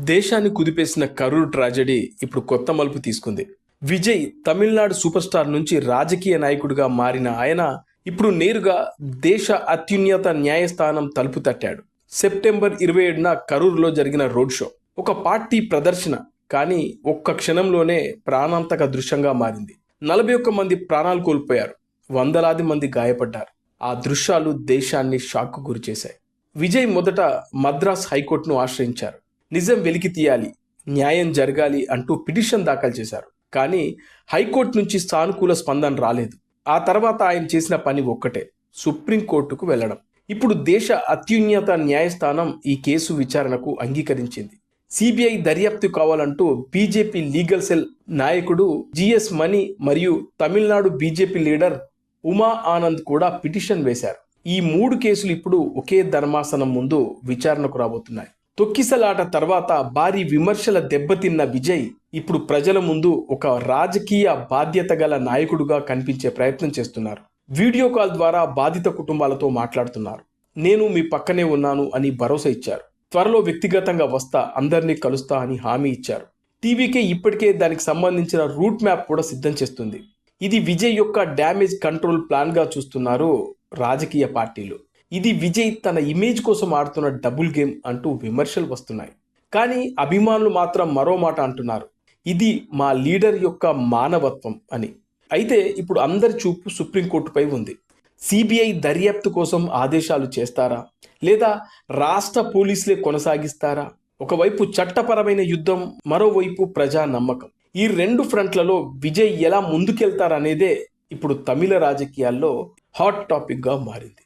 దేశాన్ని కుదిపేసిన కరూర్ ట్రాజెడీ ఇప్పుడు కొత్త మలుపు తీసుకుంది. విజయ్ తమిళనాడు సూపర్ స్టార్ నుంచి రాజకీయ నాయకుడిగా మారిన ఆయన ఇప్పుడు నేరుగా దేశ అత్యున్నత న్యాయస్థానం తలుపు తట్టాడు. సెప్టెంబర్ 27న కరూర్లో జరిగిన రోడ్ షో ఒక పార్టీ ప్రదర్శన, కానీ ఒక్క క్షణంలోనే ప్రాణాంతక దృశ్యంగా మారింది. 41 మంది ప్రాణాలు కోల్పోయారు, వందలాది మంది గాయపడ్డారు. ఆ దృశ్యాలు దేశాన్ని షాక్కు గురిచేశాయి. విజయ్ మొదట మద్రాస్ హైకోర్టును ఆశ్రయించారు. నిజం వెలికి తీయాలి, న్యాయం జరగాలి అంటూ పిటిషన్ దాఖలు చేశారు. కానీ హైకోర్టు నుంచి సానుకూల స్పందన రాలేదు. ఆ తర్వాత ఆయన చేసిన పని ఒక్కటే, సుప్రీంకోర్టుకు వెళ్లడం. ఇప్పుడు దేశ అత్యున్నత న్యాయస్థానం ఈ కేసు విచారణకు అంగీకరించింది. సిబిఐ దర్యాప్తు కావాలంటూ బీజేపీ లీగల్ సెల్ నాయకుడు జిఎస్ మణి మరియు తమిళనాడు బీజేపీ లీడర్ ఉమా ఆనంద్ కూడా పిటిషన్ వేశారు. ఈ 3 కేసులు ఇప్పుడు ఒకే ధర్మాసనం ముందు విచారణకు రాబోతున్నాయి. తొక్కిసలాట తర్వాత భారీ విమర్శల దెబ్బతిన్న విజయ్ ఇప్పుడు ప్రజల ముందు ఒక రాజకీయ బాధ్యత గల నాయకుడుగా కనిపించే ప్రయత్నం చేస్తున్నారు. వీడియో కాల్ ద్వారా బాధిత కుటుంబాలతో మాట్లాడుతున్నారు. నేను మీ పక్కనే ఉన్నాను అని భరోసా ఇచ్చారు. త్వరలో వ్యక్తిగతంగా వస్తా, అందరినీ కలుస్తా అని హామీ ఇచ్చారు. టీవీకే ఇప్పటికే దానికి సంబంధించిన రూట్ మ్యాప్ కూడా సిద్ధం చేస్తుంది. ఇది విజయ్ యొక్క డ్యామేజ్ కంట్రోల్ ప్లాన్గా చూస్తున్నారు రాజకీయ పార్టీలు. ఇది విజయ్ తన ఇమేజ్ కోసం ఆడుతున్న డబుల్ గేమ్ అంటూ విమర్శలు వస్తున్నాయి. కానీ అభిమానులు మాత్రం మరో మాట అంటున్నారు, ఇది మా లీడర్ యొక్క మానవత్వం అని. అయితే ఇప్పుడు అందరి చూపు సుప్రీంకోర్టుపై ఉంది. సిబిఐ దర్యాప్తు కోసం ఆదేశాలు చేస్తారా, లేదా రాష్ట్ర పోలీసులే కొనసాగిస్తారా? ఒకవైపు చట్టపరమైన యుద్ధం, మరోవైపు ప్రజా నమ్మకం. ఈ 2 ఫ్రంట్లలో విజయ్ ఎలా ముందుకెళ్తారనేదే ఇప్పుడు తమిళ రాజకీయాల్లో హాట్ టాపిక్గా మారింది.